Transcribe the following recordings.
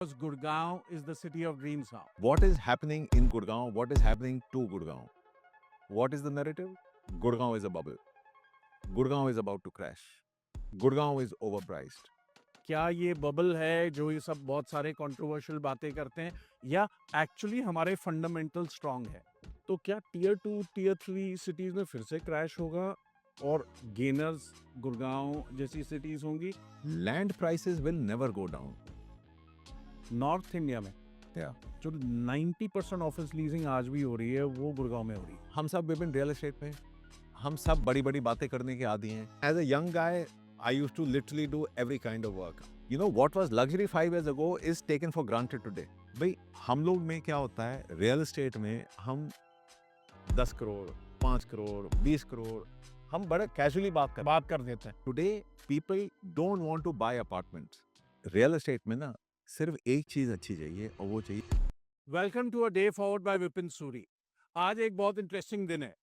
Because Gurgaon is the city of dreams now. What is happening in Gurgaon? What is happening to Gurgaon? What is the narrative? Gurgaon is a bubble. Gurgaon is about to crash. Gurgaon is overpriced. क्या ये bubble है जो ये सब बहुत सारे controversial बातें करते हैं या एक्चुअली हमारे फंडामेंटल स्ट्रांग है? तो क्या टियर 2 टियर 3 सिटीज में फिर से क्रैश होगा और गेनर्स गुड़गांव जैसी सिटीज होंगी? Land prices will never go down. North India में Yeah. जो 90% ऑफिस लीजिंग आज भी हो रही है वो गुड़गांव में हो रही है. हम सब विभिन्न रियल एस्टेट में हम सब बड़ी बड़ी बातें करने के आदी हैं. As a young guy, I used to literally do every kind of work. You know what was luxury 5 years ago is taken for granted today. भाई हम लोग में क्या होता है, रियल एस्टेट में हम 10 करोड़ 5 करोड़ 20 करोड़ हम बड़ा कैजुअली बात कर देते हैं. Today people don't want to buy apartments. Real estate में ना सिर्फ एक चीज अच्छी चाहिए और वो चाहिए. Welcome to a day forward by Vipin Suri. आज एक बहुत इंटरेस्टिंग दिन है.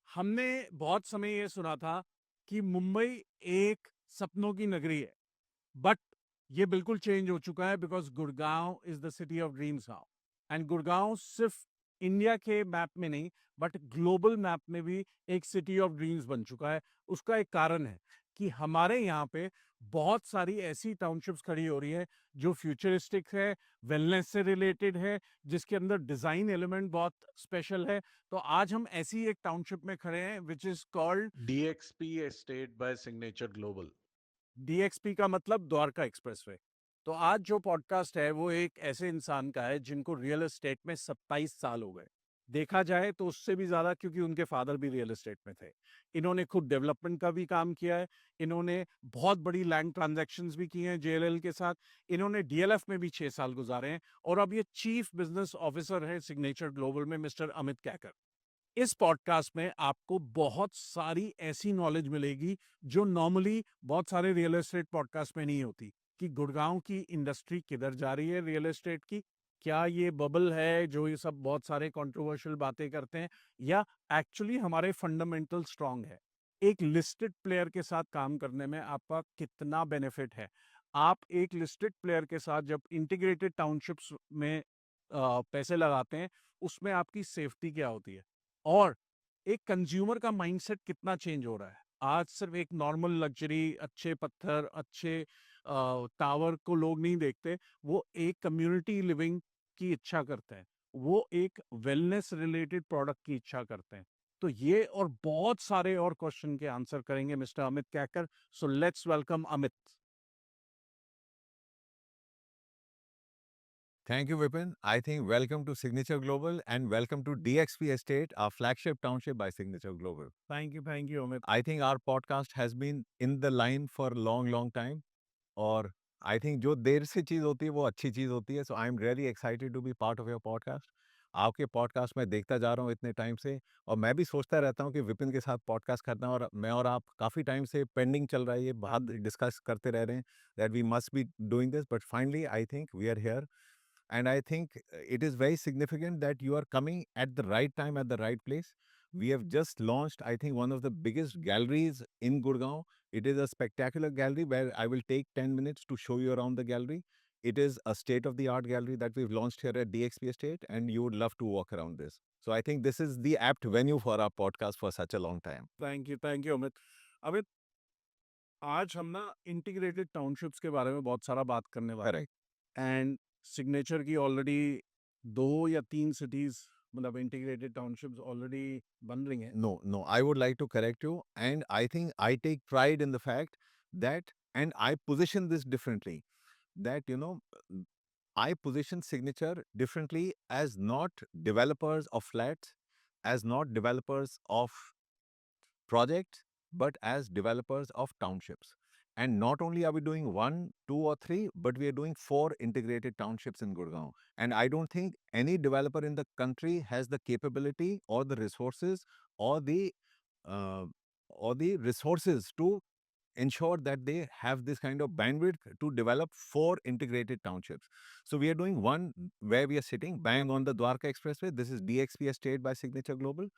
हमने बहुत समय ये सुना था कि मुंबई एक सपनों की नगरी है, बट ये बिल्कुल चेंज हो चुका है because Gurgaon is the city of dreams now. And Gurgaon सिर्फ इंडिया के मैप में नहीं बट ग्लोबल मैप में भी एक सिटी ऑफ ड्रीम्स बन चुका है. उसका एक कारण है कि हमारे यहाँ पे बहुत सारी ऐसी टाउनशिप्स खड़ी हो रही है जो फ्यूचरिस्टिक है, वेलनेस से रिलेटेड है, जिसके अंदर डिजाइन एलिमेंट बहुत स्पेशल है. तो आज हम ऐसी एक टाउनशिप में खड़े हैं which is called DXP Estate by Signature Global. DXP का मतलब द्वारका एक्सप्रेसवे. तो आज जो पॉडकास्ट है वो एक ऐसे इंसान का है जिनको रियल एस्टेट में 27 साल हो गए. देखा जाए तो उससे भी ज्यादा, क्योंकि उनके फादर भी रियल एस्टेट में थे. इन्होंने खुद डेवलपमेंट का भी काम किया है. इन्होंने बहुत बड़ी लैंड ट्रांजैक्शंस भी की हैं JLL के साथ. इन्होंने DLF में भी 6 साल गुजारे हैं और अब ये चीफ बिजनेस ऑफिसर है सिग्नेचर ग्लोबल में, मिस्टर अमित कैकर. इस पॉडकास्ट में आपको बहुत सारी ऐसी नॉलेज मिलेगी जो नॉर्मली बहुत सारे रियल एस्टेट पॉडकास्ट में नहीं होती. कि गुड़गांव की इंडस्ट्री किधर जा रही है रियल एस्टेट की, क्या ये बबल है जो ये सब बहुत सारे कंट्रोवर्शियल बातें करते हैं या एक्चुअली हमारे फंडामेंटल स्ट्रांग है. एक लिस्टेड प्लेयर के साथ काम करने में आपका कितना बेनिफिट है. आप एक लिस्टेड प्लेयर के साथ जब इंटीग्रेटेड टाउनशिप्स में पैसे लगाते हैं उसमें आपकी सेफ्टी क्या होती है और एक कंज्यूमर का माइंडसेट कितना चेंज हो रहा है. आज सिर्फ एक नॉर्मल लग्जरी, अच्छे पत्थर, अच्छे टावर को लोग नहीं देखते, वो एक कम्युनिटी लिविंग की इच्छा करते हैं, वो एक वेलनेस रिलेटेड प्रोडक्ट की इच्छा करते हैं. तो ये और बहुत सारे और क्वेश्चन के आंसर करेंगे mister Amit Kakkar. So let's welcome Amit. Thank you, Vipin. I think welcome to Signature Global and welcome to DXP Estate, our flagship township by Signature Global. Thank you Amit. I think our podcast has been in the line for a long, long time. और I think जो देर से चीज़ होती है वो अच्छी चीज़ होती है. So I am really excited to be part of your podcast. आपके पॉडकास्ट मैं देखता जा रहा हूँ इतने टाइम से और मैं भी सोचता रहता हूँ कि विपिन के साथ पॉडकास्ट करना. और मैं और आप काफ़ी टाइम से पेंडिंग चल रहा है, ये बात डिस्कस करते रह रहे हैं that we must be doing this. But finally I think we are here and I think it is very significant that you are coming at the right time at the right place. We have just launched, I think, one of the biggest galleries in Gurgaon. It is a spectacular gallery where I will take 10 minutes to show you around the gallery. It is a state of the art gallery that we've launched here at DXP Estate, and you would love to walk around this. So I think this is the apt venue for our podcast for such a long time. Thank you Amit. Amit, आज हम ना integrated townships के बारे में बहुत सारा बात करने वाले हैं. Correct. एंड सिग्नेचर की ऑलरेडी 2 या 3 सिटीज, मतलब इंटीग्रेटेड टाउनशिप्स ऑलरेडी बन रही हैं. No, no, I would like to correct you. And I think I take pride in the fact that, and I position this differently, that, I position Signature differently as not developers of flats, as not developers of projects, but as developers of townships. And not only are we doing 1, 2, or 3, but we are doing 4 integrated townships in Gurgaon. And I don't think any developer in the country has the capability or the resources or the uh, resources to ensure that they have this kind of bandwidth to develop 4 integrated townships. So we are doing one where we are sitting bang on the Dwarka Expressway. This is DXP Estate by Signature Global.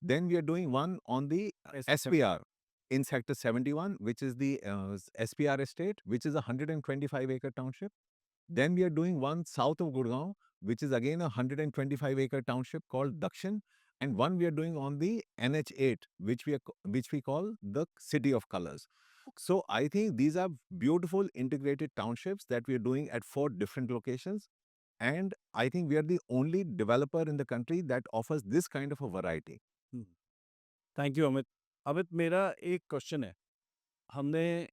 Then we are doing one on the SPR in Sector 71, which is the SPR Estate, which is a 125-acre township. Then we are doing one south of Gurgaon, which is again a 125-acre township called Dakshin, and one we are doing on the NH8, which we call the City of Colors. So I think these are beautiful integrated townships that we are doing at 4 different locations, and I think we are the only developer in the country that offers this kind of a variety. Thank you Amit. Amit, मेरा एक question है। हमने,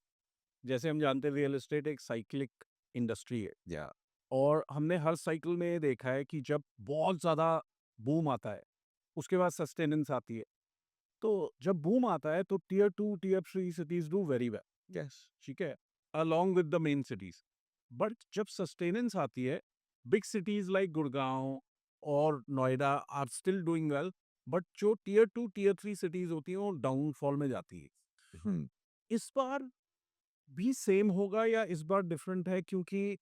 जैसे हम जानते हैं, real estate एक cyclic industry है, Yeah. और हमने हर साइकिल में देखा है कि जब बहुत ज़्यादा बूम आता है, उसके बाद सस्टेनेंस आती है। तो जब बूम आता है तो tier 2, tier 3 cities do very well, Yes. ठीक है? Along with the main cities. But जब सस्टेनेंस आती है, बिग सिटीज़ लाइक गुड़गाँव और Noida are still doing well, but जो टियर 2, टियर 3 सिटीज़ होती हैं, वो डाउनफॉल में जाती है। Hmm. इस बार भी सेम होगा या इस बार डिफरेंट है, क्योंकि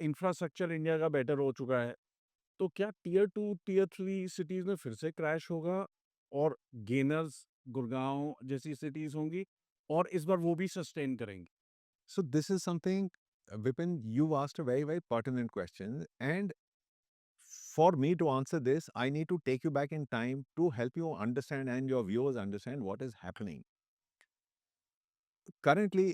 इंफ्रास्ट्रक्चर इंडिया का बेटर हो चुका है? तो क्या टियर 2, टियर 3 सिटीज़ में फिर से क्रैश होगा और गेनर्स गुड़गाँव जैसी सिटीज़ होंगी, और इस बार वो भी सस्टेन करेंगी? So this is something, Vipin, you asked a very, very pertinent question. And for me to answer this, I need to take you back in time to help you understand and your viewers understand what is happening. Currently,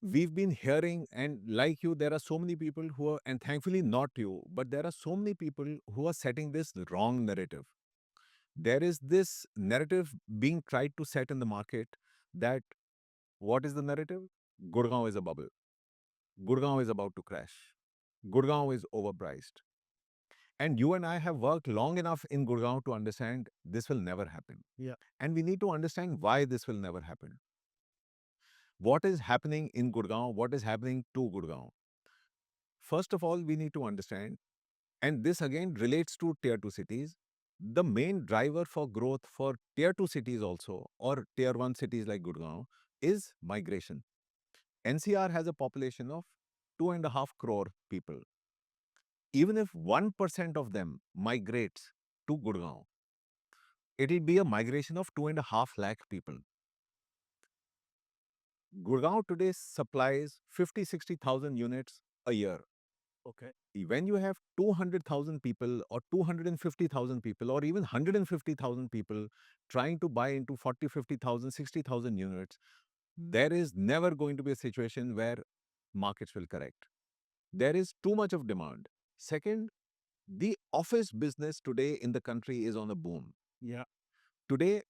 we've been hearing, and like you, there are so many people who are, and thankfully not you, but there are so many people who are setting this wrong narrative. There is this narrative being tried to set in the market that what is the narrative? Gurgaon is a bubble. Gurgaon is about to crash. Gurgaon is overpriced. And you and I have worked long enough in Gurgaon to understand this will never happen. Yeah. And we need to understand why this will never happen. What is happening in Gurgaon? What is happening to Gurgaon? First of all, we need to understand, and this again relates to tier 2 cities. The main driver for growth for tier 2 cities also, or tier 1 cities like Gurgaon, is migration. NCR has a population of 2.5 crore people. Even if 1% of them migrates to Gurgaon, it will be a migration of 2.5 lakh people. Gurgaon today supplies 50-60,000 units a year. Okay. When you have 200,000 people or 250,000 people or even 150,000 people trying to buy into 40, 50,000, 60,000 units, there is never going to be a situation where markets will correct. There is too much of demand. Second, the office business today in the country is on a boom. Yeah. Today,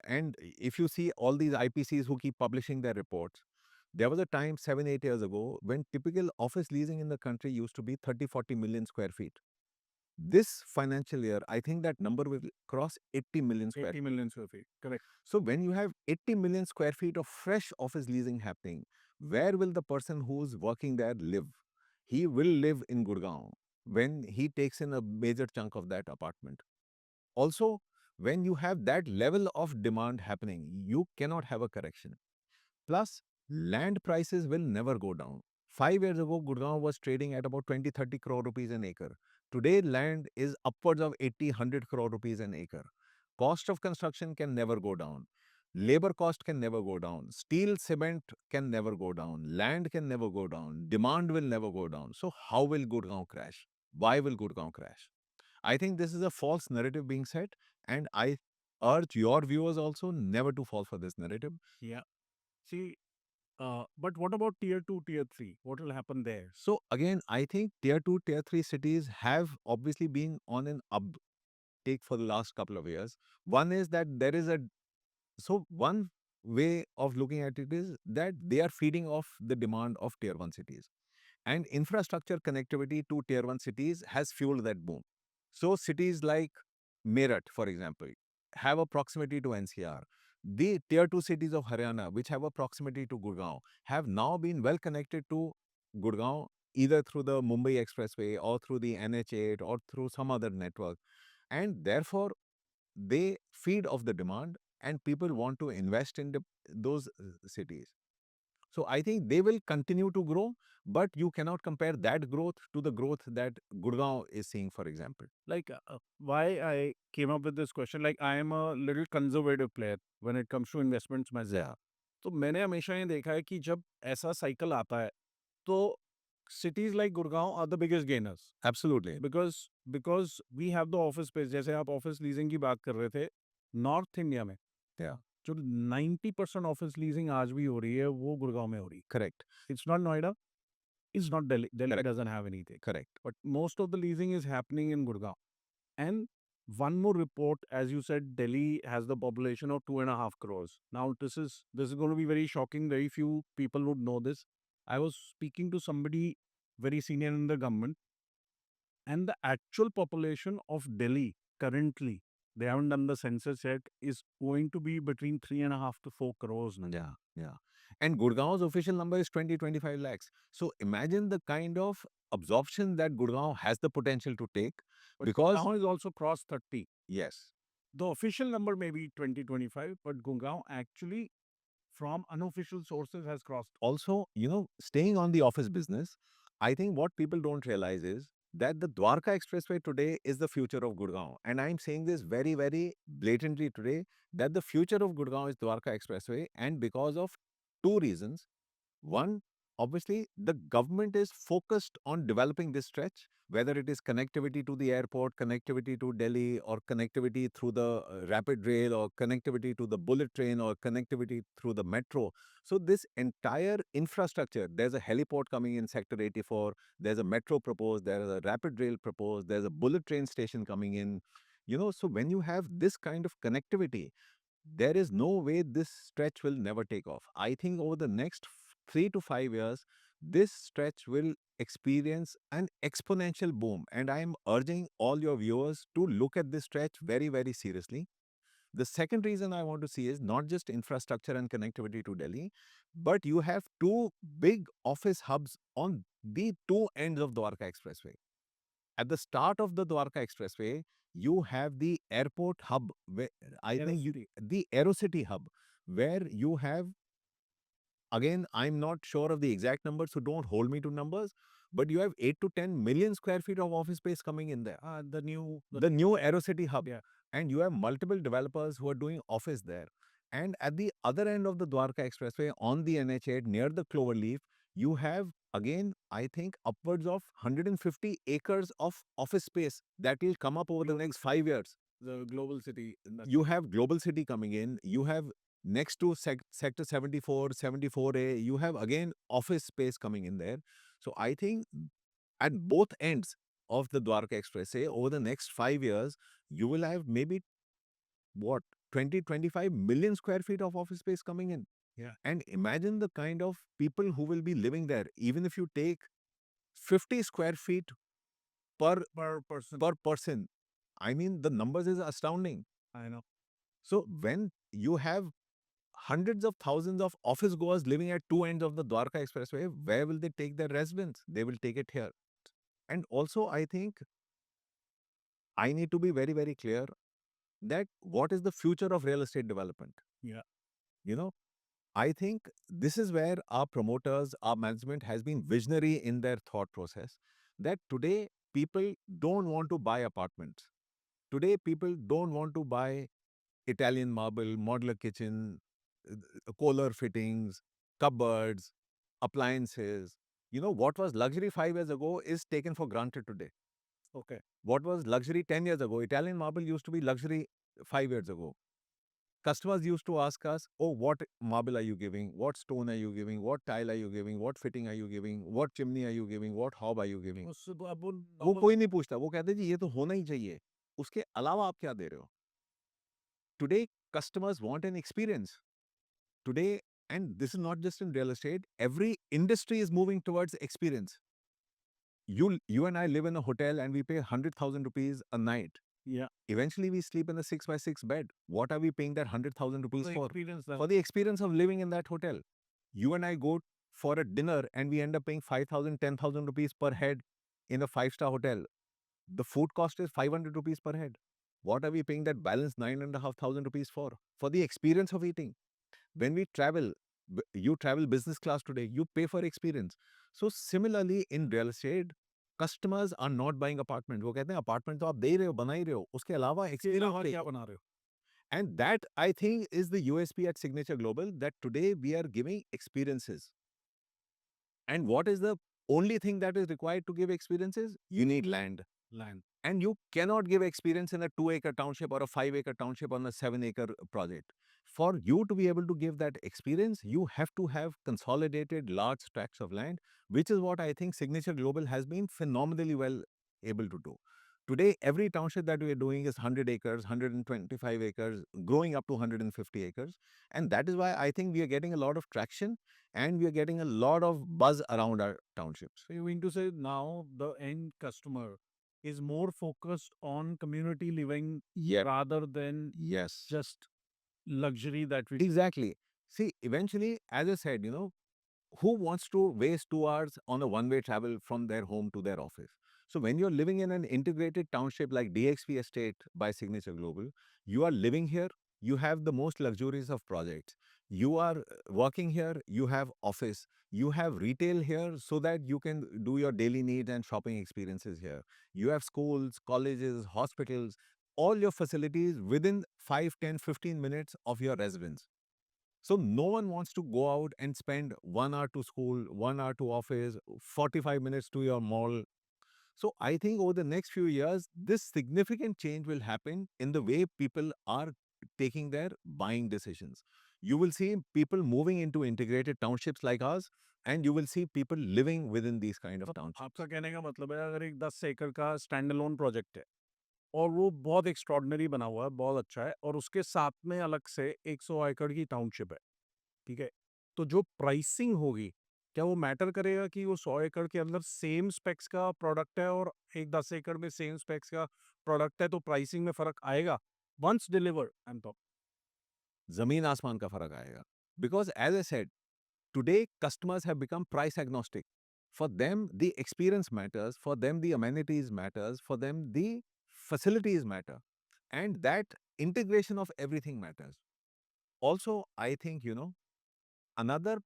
and if you see all these IPCs who keep publishing their reports, there was a time 7, 8 years ago when typical office leasing in the country used to be 30, 40 million square feet. This financial year, I think that number will cross 80 million square 80 feet. million square feet. Correct. So when you have 80 million square feet of fresh office leasing happening, where will the person who's working there live? He will live in Gurgaon when he takes in a major chunk of that apartment. Also, when you have that level of demand happening, you cannot have a correction. Plus, land prices will never go down. 5 years ago, Gurgaon was trading at about 20, 30 crore rupees an acre. Today, land is upwards of 80, 100 crore rupees an acre. Cost of construction can never go down. Labor cost can never go down. Steel, cement can never go down. Land can never go down. Demand will never go down. So, how will Gurgaon crash? Why will Gurgaon crash? I think this is a false narrative being set, and I urge your viewers also never to fall for this narrative. Yeah. See, but what about tier 2, tier 3? What will happen there? So again, I think tier 2, tier 3 cities have obviously been on an uptake for the last couple of years. One is that there is a, so one way of looking at it is that they are feeding off the demand of tier 1 cities. And infrastructure connectivity to tier 1 cities has fueled that boom. So cities like Meerut, for example, have a proximity to NCR. The tier 2 cities of Haryana, which have a proximity to Gurgaon, have now been well connected to Gurgaon either through the Mumbai Expressway or through the NH8 or through some other network. And therefore, they feed off the demand and people want to invest in those cities. So I think they will continue to grow, but you cannot compare that growth to the growth that Gurgaon is seeing, for example. Like, why I came up with this question, like I am a little conservative player when it comes to investments में ज़्यादा। तो मैंने हमेशा ये देखा है कि जब ऐसा साइकिल आता है, तो cities like Gurgaon are the biggest gainers. Absolutely. Because we have the office space. जैसे आप office leasing की बात कर रहे थे, North India में Yeah. जो 90% office leasing आज भी हो रही है वो गुड़गांव में हो रही है. Correct. It's not Noida. It's not Delhi. Delhi Correct. doesn't have anything. Correct. But most of the leasing is happening in Gurgaon. And one more report, as you said, Delhi has the population of 2.5 crores. Now this is going to be very shocking. Very few people would know this. I was speaking to somebody very senior in the government, and the actual population of Delhi currently, they haven't done the census yet, is going to be between 3.5 to 4 crores now. Yeah, yeah. And Gurgaon's official number is 20-25 lakhs. So imagine the kind of absorption that Gurgaon has the potential to take. But Because Gurgaon is also crossed 30. yes, The official number may be 2025, but Gurgaon actually, from unofficial sources, has crossed. also, staying on the office business, I think what people don't realize is that the Dwarka Expressway today is the future of Gurgaon. And I'm saying this very, very blatantly today that the future of Gurgaon is Dwarka Expressway. And because of two reasons. One, obviously, the government is focused on developing this stretch, whether it is connectivity to the airport, connectivity to Delhi, or connectivity through the rapid rail, or connectivity to the bullet train, or connectivity through the metro. So, this entire infrastructure, there's a heliport coming in Sector 84, there's a metro proposed, there's a rapid rail proposed, there's a bullet train station coming in. So when you have this kind of connectivity, there is no way this stretch will never take off. I think over the next 3 to 5 years, this stretch will experience an exponential boom. And I am urging all your viewers to look at this stretch very, very seriously. The second reason I want to see is not just infrastructure and connectivity to Delhi, but you have two big office hubs on the two ends of Dwarka Expressway. At the start of the Dwarka Expressway, you have the airport hub, where I think the Aerocity hub, where you have, again, I'm not sure of the exact numbers, so don't hold me to numbers, but you have 8 to 10 million square feet of office space coming in there. The new The new Aerocity hub. Yeah. And you have multiple developers who are doing office there. And at the other end of the Dwarka Expressway on the NH8 near the Cloverleaf, you have again, I think, upwards of 150 acres of office space that will come up over the next 5 years. the global city. You have Global City coming in, you have next to Sector 74, 74A, you have again office space coming in there. So I think at both ends of the Dwarka Expressway, over the next 5 years, you will have maybe what 20-25 million square feet of office space coming in. Yeah. And imagine the kind of people who will be living there. Even if you take 50 square feet per person, I mean, the numbers is astounding. I know. So when you have hundreds of thousands of office goers living at two ends of the Dwarka Expressway, where will they take their residence? They will take it here. And also, I think I need to be very, very clear that what is the future of real estate development? Yeah. I think this is where our promoters, our management has been visionary in their thought process, that today people don't want to buy apartments. Today people don't want to buy Italian marble, modular kitchen, Kohler fittings, cupboards, appliances. What was luxury 5 years ago is taken for granted today. Okay. What was luxury 10 years ago? Italian marble used to be luxury 5 years ago. Customers used to ask us, oh, what marble are you giving? What stone are you giving? What tile are you giving? What fitting are you giving? What chimney are you giving? What hob are you giving? वो कोई नहीं पूछता, वो कहते जी ये तो होना ही चाहिए, उसके अलावा आप क्या दे रहे हो? Today, customers want an experience. Today, and this is not just in real estate, every industry is moving towards experience. You and I live in a hotel and we pay 100,000 rupees a night. Yeah. Eventually, we sleep in a 6x6 bed. What are we paying that 100,000 rupees for? Experience that. For the experience of living in that hotel. You and I go for a dinner and we end up paying 5,000, 10,000 rupees per head in a 5-star hotel. The food cost is 500 rupees per head. What are we paying that balance 9,500 rupees for? For the experience of eating. When we travel, you travel business class today, you pay for experience. So similarly in real estate, customers are not buying apartment. वो कहते हैं apartment तो आप दे ही रहे हो, बना ही रहे हो, उसके अलावा experience क्या बना रहे हो? And that, I think, is the USP at Signature Global, that today we are giving experiences. And what is the only thing that is required to give experience is you need land. Land. And you cannot give experience in a 2-acre township or a 5-acre township on a 7-acre project. For you to be able to give that experience, you have to have consolidated large tracts of land, which is what I think Signature Global has been phenomenally well able to do. Today, every township that we are doing is 100 acres, 125 acres, growing up to 150 acres. And that is why I think we are getting a lot of traction and we are getting a lot of buzz around our townships. So you mean to say now the end customer is more focused on community living Yeah. rather than Yes. just luxury that we Exactly. See, eventually, as I said, who wants to waste 2 hours on a one-way travel from their home to their office? So when you're living in an integrated township like DXP Estate by Signature Global, you are living here, you have the most luxurious of projects. You are working here, you have office, you have retail here so that you can do your daily needs and shopping experiences here. You have schools, colleges, hospitals, all your facilities within 5, 10, 15 minutes of your residence. So no one wants to go out and spend 1 hour to school, 1 hour to office, 45 minutes to your mall. So I think over the next few years, this significant change will happen in the way people are taking their buying decisions. You will see people moving into integrated townships like ours, and you will see people living within these kind of तो townships. आपका कहने का मतलब है अगर एक 10 एकड़ का स्टैंड अलोन प्रोजेक्ट है और वो बहुत एक्स्ट्रॉर्डनरी बना हुआ है, बहुत अच्छा है और उसके साथ में अलग से 100 एकड़ की टाउनशिप है, ठीक है? तो जो प्राइसिंग होगी, क्या वो मैटर करेगा कि वो 100 एकड़ के अंदर सेम स्पेक्स का प्रोडक्ट है और एक 10 एकड़ में सेम स्पेक्स का प्रोडक्ट है, तो प्राइसिंग में फ़र्क आएगा? Once delivered I am talk जमीन आसमान का फर्क आएगा. Because as I said, today customers have become price agnostic. For them, the experience matters. For them, the amenities matters. For them, the facilities matter. And that integration of everything matters. Also, I think, another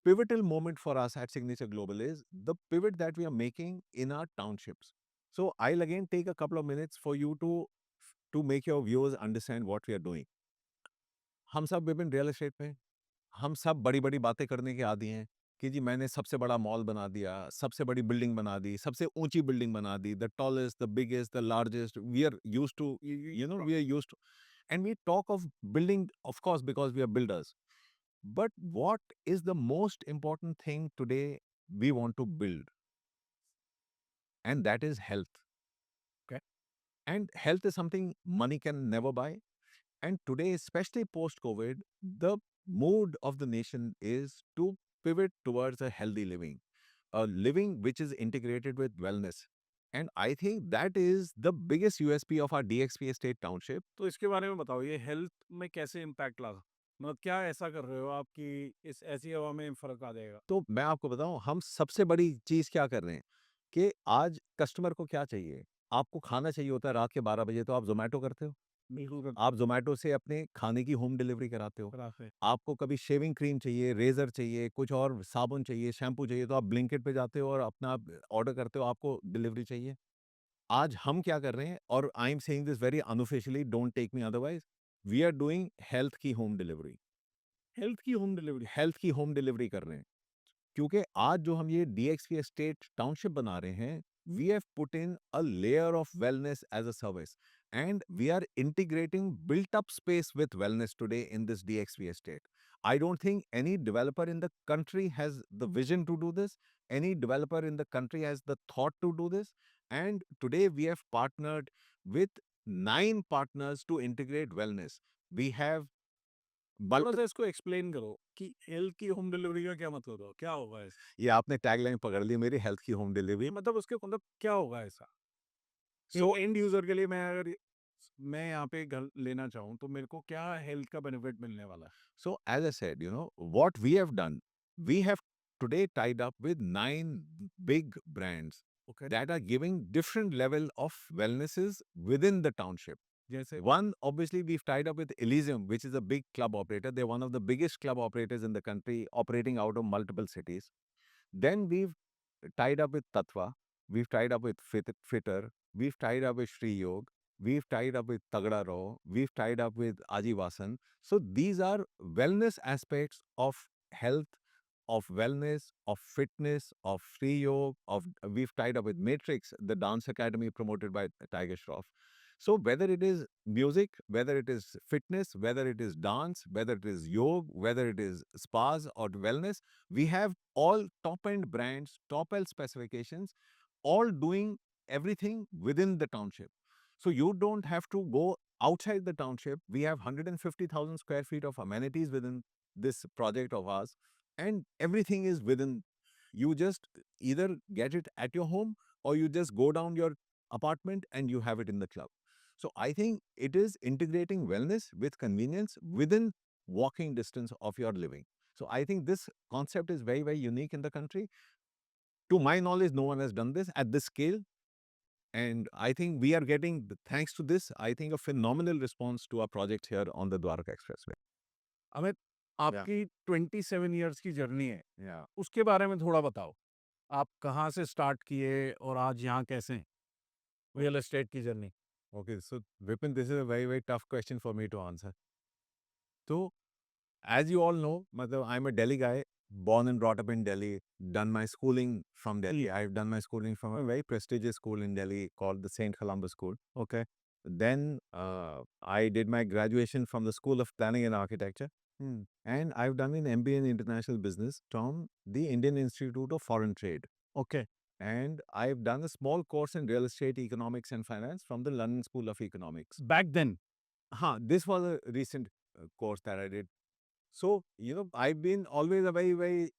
pivotal moment for us at Signature Global is the pivot that we are making in our townships. So I'll again take a couple of minutes for you to make your viewers understand what we are doing. हम सब विभिन्न real estate में हम सब बड़ी-बड़ी बातें करने के आदी हैं कि जी मैंने सबसे बड़ा मॉल बना दिया, सबसे बड़ी बिल्डिंग बना दी, सबसे ऊँची बिल्डिंग बना दी, the tallest, the biggest, the largest. We are used to we are used to and we talk of building, of course, because we are builders. But what is the most important thing today we want to build? And that is health. Okay. And health is something money can never buy. And today, especially post COVID, the mood of the nation is to pivot towards a healthy living, a living which is integrated with wellness. And I think that is the biggest USP of our DXP Estate Township. तो इसके बारे में बताओ ये health में कैसे impact ला मतलब क्या ऐसा कर रहे हो आप कि इस ऐसी हवा में फ़र्क आ जाएगा? तो मैं आपको बताऊं, हम सबसे बड़ी चीज़ क्या कर रहे हैं कि आज कस्टमर को क्या चाहिए? आपको खाना चाहिए होता है रात के 12 बजे, तो आप ज़ोमैटो करते हो। बिल्कुल कर आप ज़ोमैटो से अपने खाने की होम डिलीवरी कराते हो। करा से आपको कभी शेविंग क्रीम चाहिए, रेज़र चाहिए, कुछ और साबुन चाहिए, शैम्पू चाहिए, तो आप ब्लिंकिट पे जाते हो और अपना ऑर्डर करते हो, आपको डिलीवरी चाहिए। आज हम क्या कर रहे हैं, और I am saying this very unofficially, don't take me otherwise, we are doing health की होम डिलीवरी। हेल्थ की होम डिलीवरी हेल्थ की होम डिलीवरी कर रहे हैं। क्योंकि आज जो हम ये डीएक्सपी एस्टेट टाउनशिप बना रहे हैं, we have put in a layer of wellness as a service, and we are integrating built up space with wellness today in this DXP estate. I don't think any developer in the country has the vision to do this. Any developer in the country has the thought to do this. And today we have partnered with 9 partners to integrate wellness. We have थोड़ा सा इसको explain करो कि health की home delivery का क्या मतलब होगा? क्या होगा ऐसा? ये आपने टैगलाइन पकड़ ली मेरी, हेल्थ की होम डिलीवरी. ये मतलब उसके मतलब क्या होगा ऐसा? So तो एंड यूज़र के लिए मैं अगर मैं यहाँ पे घर लेना चाहूँ तो मेरे को क्या हेल्थ का बेनिफिट मिलने वाला है? So, as I said, what we have done, we have today tied up with 9 big brands okay that are giving different level of wellnesses within the township. जैसे One, obviously, we've tied up with Elysium, which is a big club operator. They're one of the biggest club operators in the country, operating out of multiple cities. Then we've tied up with Tatva. We've tied up with Fitter. We've tied up with Sri Yog. We've tied up with Tagda Rao. We've tied up with Ajivasan. So these are wellness aspects of health of wellness, of fitness, of free yoga, of we've tied up with Matrix, the dance academy promoted by Tiger Shroff. So whether it is music, whether it is fitness, whether it is dance, whether it is yoga, whether it is spas or wellness, we have all top end brands, top end specifications, all doing everything within the township. So you don't have to go outside the township. We have 150,000 square feet of amenities within this project of ours, and everything is within. You just either get it at your home or you just go down your apartment and you have it in the club. So I think it is integrating wellness with convenience within walking distance of your living. So I think this concept is very, very unique in the country. To my knowledge, no one has done this at this scale. And I think we are getting, thanks to this, I think a phenomenal response to our project here on the Dwarka Expressway. Amit, आपकी 27 years की journey है, Yeah. उसके बारे में थोड़ा बताओ। आप कहाँ से स्टार्ट किए और आज यहाँ कैसे हैं? रियल एस्टेट की journey. Okay, so Vipin, this is a very, very tough question for me to answer. So, as you all know, matlab, I'm a Delhi guy, born and brought up in Delhi, done my schooling from Delhi. I've done my schooling from a very prestigious school in Delhi called the St. Columba School. Okay. Then I did my graduation from the School of Planning and Architecture. And I've done an MBA in International Business from the Indian Institute of Foreign Trade. Okay, And I've done a small course in Real Estate Economics and Finance from the London School of Economics. Back then. This was a recent course that I did. So, I've been always a very, very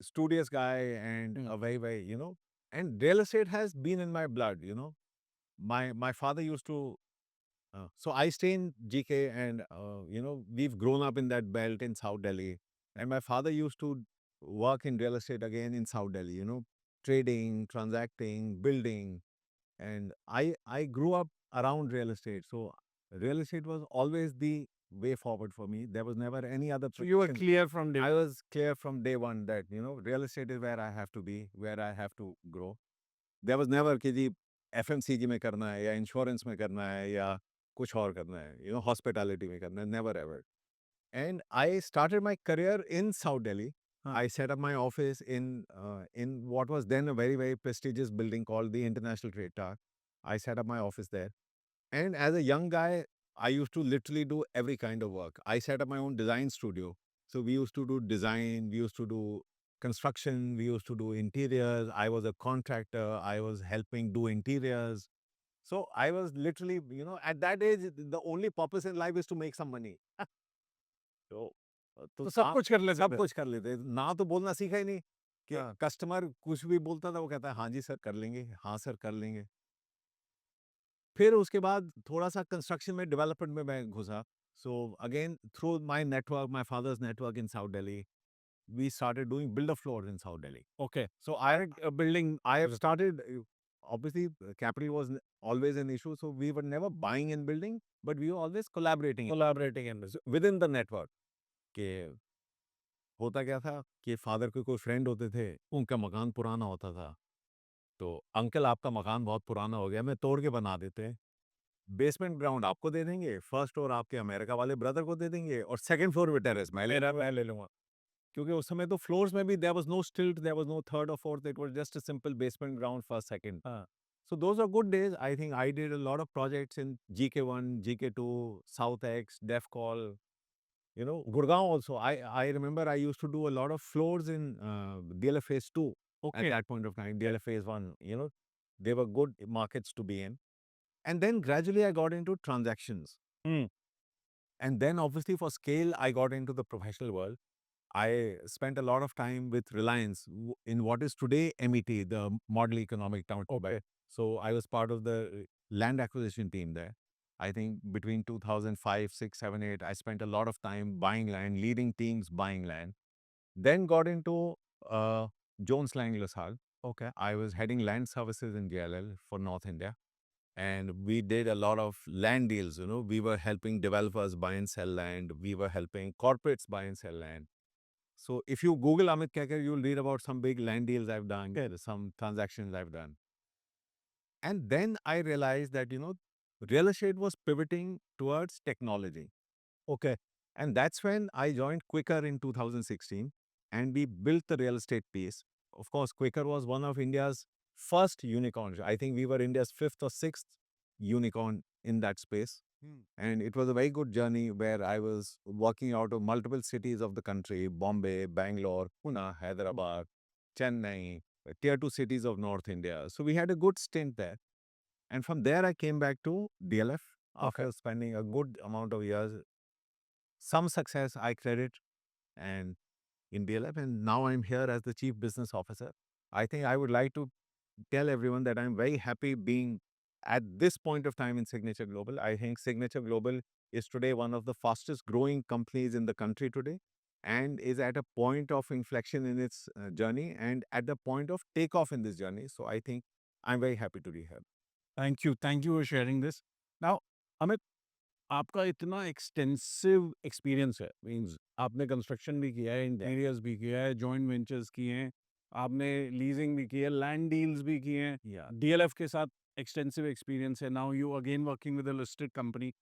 studious guy and a very, very, and real estate has been in my blood. My father used to, so I stay in GK and, we've grown up in that belt in South Delhi. And my father used to work in real estate again in South Delhi, trading, transacting, building. And I grew up around real estate. So real estate was always the way forward for me. There was never any other So you were profession. clear from day I was clear from day one that, real estate is where I have to be, where I have to grow. There was never कि जी FMCG में करना है या insurance में करना है या कुछ और करना है, hospitality में करना है, never ever. And I started my career in South Delhi. I set up my office in what was then a very, very prestigious building called the International Trade Tower. I set up my office there. And as a young guy, I used to literally do every kind of work. I set up my own design studio. So we used to do design, we used to do construction, we used to do interiors. I was a contractor, I was helping do interiors. So I was literally, at that age, the only purpose in life is to make some money. तो तो सब कुछ कर लेते सब थे। कुछ कर लेते ना तो बोलना सीखा ही नहीं कि हाँ। कस्टमर कुछ भी बोलता था वो कहता है हाँ जी सर कर लेंगे, हाँ सर कर लेंगे। फिर उसके बाद थोड़ा सा कंस्ट्रक्शन में डेवलपमेंट में मैं घुसा। So again through my network, my father's network in south Delhi, we started doing builder floors in South Delhi. Okay, So building I have started, obviously, capital was always an issue. So we were never buying and building, but we were always collaborating collaborating in within the network. कि होता क्या था कि father के कोई friend होते थे, उनका मकान पुराना होता था। तो अंकल आपका मकान बहुत पुराना हो गया, मैं तोड़ के बना देते हैं। बेसमेंट ग्राउंड आपको दे देंगे, फर्स्ट फ्लोर आपके अमेरिका वाले ब्रदर को दे देंगे और सेकंड फ्लोर पे टेरेस मैं ले लूँगा। क्योंकि उस समय तो फ्लोर्स में भी there was no stilt, there was no third और fourth, it was just a simple basement ground first second. हाँ, So those are good days. I think I did a lot of projects in GK1, GK2, South X, DEFCOL, Gurgaon also. I remember I used to do a lot of floors in DLF Phase 2 at okay, that point of time. DLF Phase 1, they were good markets to be in. And then gradually I got into transactions. Hmm. And then obviously for scale, I got into the professional world. I spent a lot of time with Reliance in what is today MET, the Model Economic Township. Okay. So I was part of the land acquisition team there. I think between 2005, 6, 7, 8, I spent a lot of time buying land, leading teams buying land. Then got into Jones Lang LaSalle. Okay. I was heading land services in JLL for North India. And we did a lot of land deals. We were helping developers buy and sell land. We were helping corporates buy and sell land. So if you Google Amit Kecker, you'll read about some big land deals I've done, some transactions I've done. And then I realized that, real estate was pivoting towards technology. Okay, And that's when I joined Quicker in 2016. and we built the real estate piece. Of course, Quaker was one of India's first unicorns. I think we were India's fifth or sixth unicorn in that space. And it was a very good journey where I was working out of multiple cities of the country: Bombay, Bangalore, Pune, Hyderabad, Chennai, tier 2 cities of North India. So we had a good stint there. And from there, I came back to DLF after spending a good amount of years. Some success I credit and in DLF, and now I'm here as the Chief Business Officer. I think I would like to tell everyone that I'm very happy being at this point of time in Signature Global. I think Signature Global is today one of the fastest growing companies in the country today and is at a point of inflection in its journey and at the point of takeoff in this journey. So I think I'm very happy to be here. Thank you for sharing this. Now, Amit, आपका इतना extensive experience है, means आपने construction भी किया है, interiors भी किया है, जॉइंट वेंचर्स किए हैं, आपने लीजिंग भी की है, लैंड डील्स भी किए हैं, डीएलएफ के साथ एक्सटेंसिव एक्सपीरियंस है, now you again working with a listed company.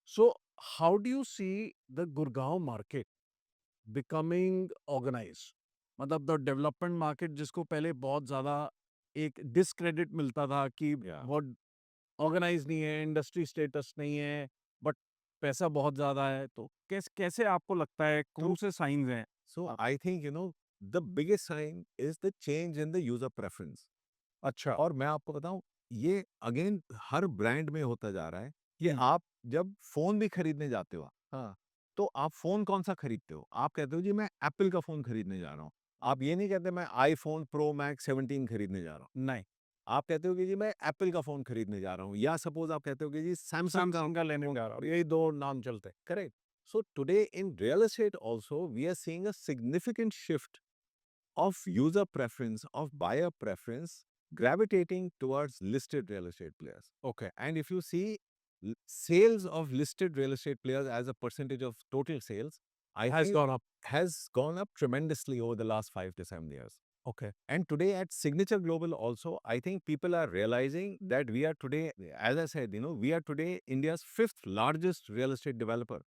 So how do you see the Gurgaon market becoming organised? मतलब द डेवलपमेंट मार्केट जिसको पहले बहुत ज़्यादा एक डिस्क्रेडिट मिलता था कि बहुत ऑर्गेनाइज नहीं है, इंडस्ट्री स्टेटस नहीं है, बट पैसा बहुत ज़्यादा है, तो कैसे कैसे आपको लगता है कौन से साइंस हैं? So I think, the biggest sign is the change in the user preference. अच्छा, और मैं आपको बताऊं, ये अगेन हर ब्रांड में होता जा रहा है कि हम्म। आप जब फोन भी खरीदने जाते हो, हाँ, तो आप फोन कौन सा खरीदते हो? आप कहते हो जी मैं एप्पल का फोन खरीदने जा रहा हूँ. आप ये नहीं कहते मैं आईफोन प्रो मैक्स 17 खरीदने जा रहा हूँ. नहीं, आप कहते हो कि जी मैं एप्पल का फोन खरीदने जा रहा हूँ, या सपोज आप कहते हो कि जी सैमसंग का. सैमसंग का लेने जा रहा हूँ, यही दो नाम चलते हैं. Correct. So today in real estate also we are seeing a significant shift of user preference, of buyer preference, gravitating towards listed real estate players. Okay. And if you see sales of listed real estate players as a percentage of total sales, Has gone up. has gone up tremendously over the last 5 to 7 years. Okay. And today at Signature Global also, I think people are realizing that we are today, as I said, we are today India's fifth largest real estate developer.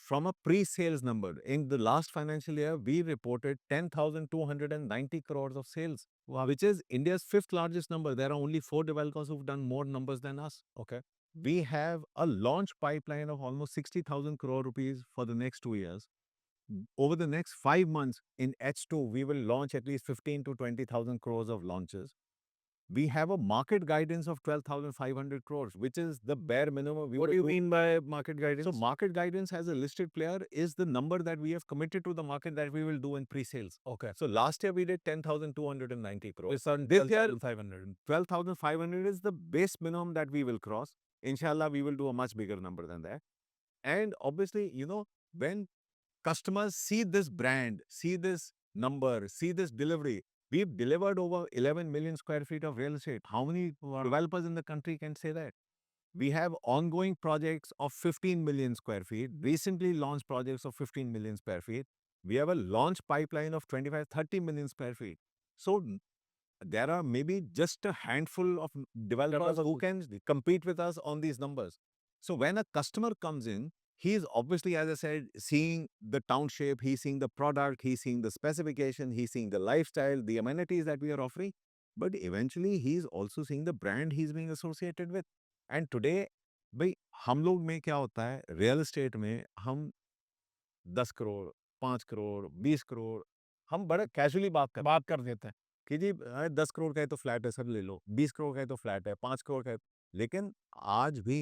From a pre-sales number, in the last financial year, we reported 10,290 crores of sales, which is India's fifth largest number. There are only 4 developers who've done more numbers than us. Okay. We have a launch pipeline of almost 60,000 crore rupees for the next 2 years. Over the next 5 months in H2, we will launch at least 15 to 20,000 crores of launches. We have a market guidance of 12,500 crores, which is the bare minimum. What do you mean by market guidance? So market guidance as a listed player is the number that we have committed to the market that we will do in pre-sales. Okay. So last year we did 10,290 crores. This on This year 500. 12,500 is the base minimum that we will cross. Inshallah, we will do a much bigger number than that. And obviously, when customers see this brand, see this number, see this delivery, we've delivered over 11 million square feet of real estate. How many developers in the country can say that? We have ongoing projects of 15 million square feet, recently launched projects of 15 million square feet. We have a launch pipeline of 25, 30 million square feet. So there are maybe just a handful of developers who can compete with us on these numbers. So when a customer comes in, he is obviously, as I said, seeing the town shape, he's seeing the product, he's seeing the specification, he's seeing the lifestyle, the amenities that we are offering. But eventually, he's also seeing the brand he's being associated with. And today भाई हम लोग में क्या होता है, real estate में हम 10 करोड़, 5 करोड़, 20 करोड़, हम बड़ा कैजुअली बात कर देते हैं कि जी 10 करोड़ का है तो फ्लैट है सर ले लो, 20 करोड़ का है तो फ्लैट है, 5 करोड़ का है. लेकिन आज भी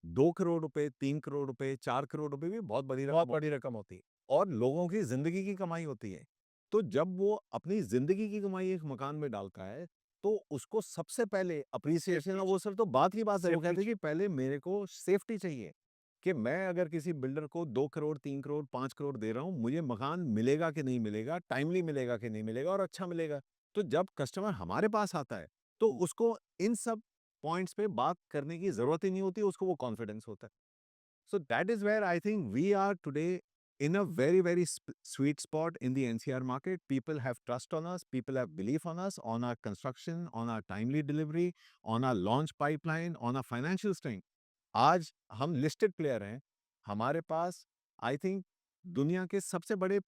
2 करोड़ रुपए, 3 करोड़ रुपए, 4 करोड़ रुपए भी बहुत बड़ी रकम होती है और लोगों की जिंदगी की कमाई होती है. तो जब वो अपनी जिंदगी की कमाई एक मकान में डालता है तो उसको सबसे पहले अप्रिसिएशन, वो सर तो बात की बात है, वो कहते हैं कि पहले मेरे को सेफ्टी चाहिए कि मैं अगर किसी बिल्डर को 2 करोड़, 3 करोड़, 5 करोड़ दे रहा हूँ, मुझे मकान मिलेगा कि नहीं मिलेगा, टाइमली मिलेगा कि नहीं मिलेगा और अच्छा मिलेगा. तो जब कस्टमर हमारे पास आता है तो उसको इन सब पॉइंट्स पे बात करने की जरूरत ही नहीं होती, उसको वो कॉन्फिडेंस होता है. So that is where I think we are today in a very, very sweet spot in the NCR market. People have trust on us. People have belief on us, on our construction, on our timely delivery, on our launch pipeline, on our financial strength. आज हम listed player हैं. हमारे पास I think दुनिया के सबसे बड़े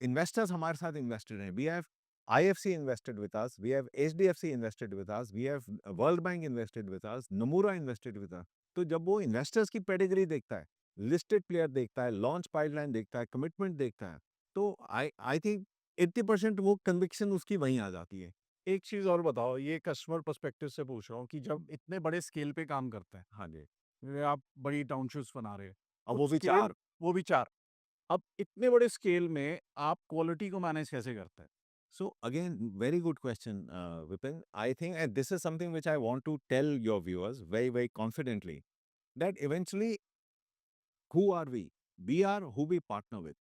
investors हमारे साथ invested हैं. We have IFC invested with us. We have HDFC invested with us. We have World Bank invested with us. Nomura invested with us. तो जब वो investors की pedigree देखता है, listed player देखता है, launch pipeline देखता है, commitment देखता है, तो I think 80% वो conviction उसकी वहीं आ जाती है. एक चीज और बताओ, ये कस्टमर पर्सपेक्टिव से पूछ रहा हूँ कि जब इतने बड़े स्केल पे काम करते हैं, हाँ जी. ये आप बड़ी टाउनशिप्स बना रहे हो, और तो वो भी scale- 4. वो भी 4, अब इतने बड़े स्केल में आप क्वालिटी को मैनेज कैसे करते हैं? So again, very good question, Vipin. I think, and this is something which I want to tell your viewers very, very confidently, that eventually, who are we? We are who we partner with.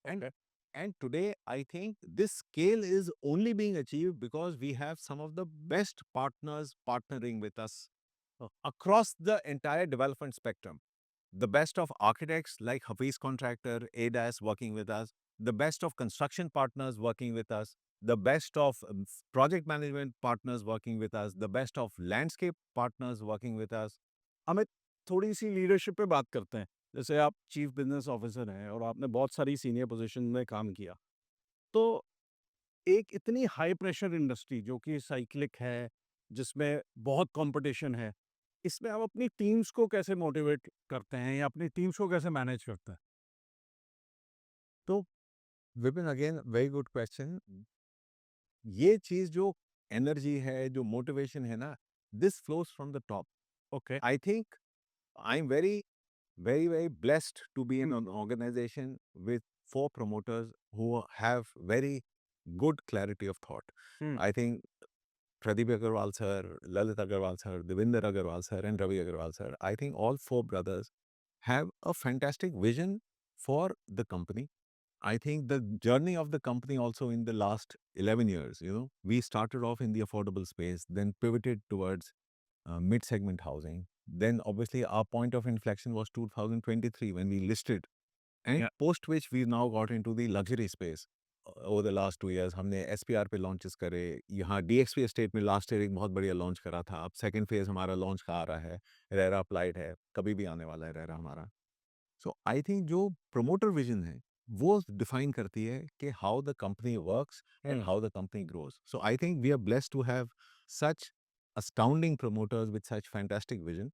And Okay. and today, I think this scale is only being achieved because we have some of the best partners partnering with us across the entire development spectrum. The best of architects like Hafiz Contractor, ADAS working with us, the best of construction partners working with us, the best of project management partners working with us, the best of landscape partners working with us. हमें थोड़ी सी leadership पे बात करते हैं। जैसे आप chief business officer हैं और आपने बहुत सारी सीनियर पोजीशन में काम किया, तो एक इतनी हाई प्रेशर इंडस्ट्री जो कि साइक्लिक है, जिसमें बहुत कंपटीशन है, इसमें आप अपनी टीम्स को कैसे मोटिवेट करते हैं या अपनी टीम्स को कैसे मैनेज करते हैं? तो Vipin, again very good question. ये चीज जो एनर्जी है, जो मोटिवेशन है ना, this flows from the top. Okay. I think I am very very blessed to be in an organization with 4 promoters who have very good clarity of thought. Hmm. I think Pradeep Agarwal sir, Lalit Agarwal sir, Devinder Agarwal sir, and Ravi Agarwal sir, I think all 4 brothers have a fantastic vision for the company. I think the journey of the company also in the last 11 years, we started off in the affordable space, then pivoted towards mid-segment housing. Then obviously our point of inflection was 2023 when we listed, and Yeah. post which we now got into the luxury space. Over the last 2 years, हमने SPR पे launches करे, यहाँ DXP estate में last year एक बहुत बढ़िया launch करा था. अब second phase हमारा launch का आ रहा है, RERA applied है, कभी भी आने वाला है RERA हमारा. So I think जो promoter vision है, वो define करती है कि how the company works and Hmm. how the company grows. So I think we are blessed to have such astounding promoters with such fantastic vision.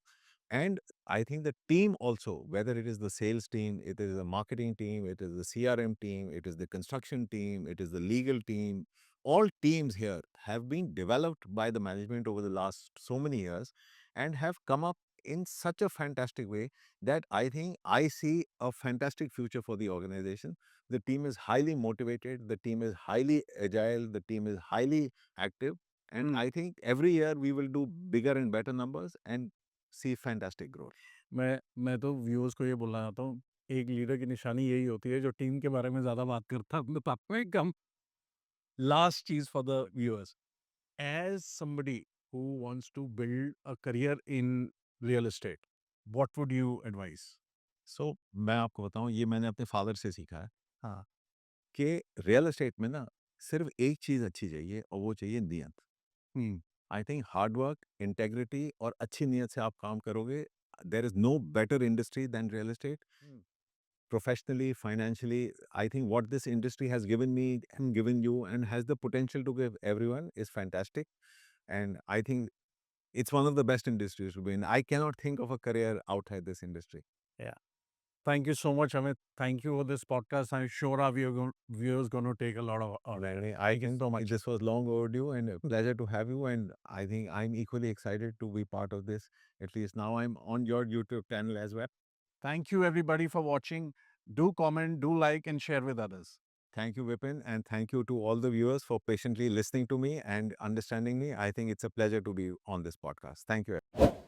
And I think the team also, whether it is the sales team, it is the marketing team, it is the CRM team, it is the construction team, it is the legal team, all teams here have been developed by the management over the last so many years and have come up in such a fantastic way that I think I see a fantastic future for the organization. The team is highly motivated, the team is highly agile, the team is highly active. And Hmm. I think every year we will do bigger and better numbers and see fantastic growth. मैं तो viewers को ये बोलना चाहता हूँ, एक leader की निशानी यही होती है जो टीम के बारे में ज़्यादा बात करता है अपने बात में कम। लास्ट चीज़ for the viewers, as somebody who wants to build a career in real estate, what would you advise? So मैं आपको बताऊं, ये मैंने अपने फादर से सीखा है हाँ। कि रियल एस्टेट में ना सिर्फ एक चीज अच्छी चाहिए और वो चाहिए नियत. हुँ। I think hard work, integrity और अच्छी नीयत से आप काम करोगे, there is no better industry than real estate. हुँ। Professionally, financially, I think what this industry has given me and given you and has the potential to give everyone is fantastic. And I think it's one of the best industries to be in. I cannot think of a career outside this industry. Yeah. Thank you so much, Amit. Thank you for this podcast. I'm sure our viewers gonna take a lot of out. Really, Thank you so much. this was long overdue and a pleasure to have you. And I think I'm equally excited to be part of this. At least now I'm on your YouTube channel as well. Thank you everybody for watching. Do comment, do like and share with others. Thank you, Vipin. And thank you to all the viewers for patiently listening to me and understanding me. I think it's a pleasure to be on this podcast. Thank you.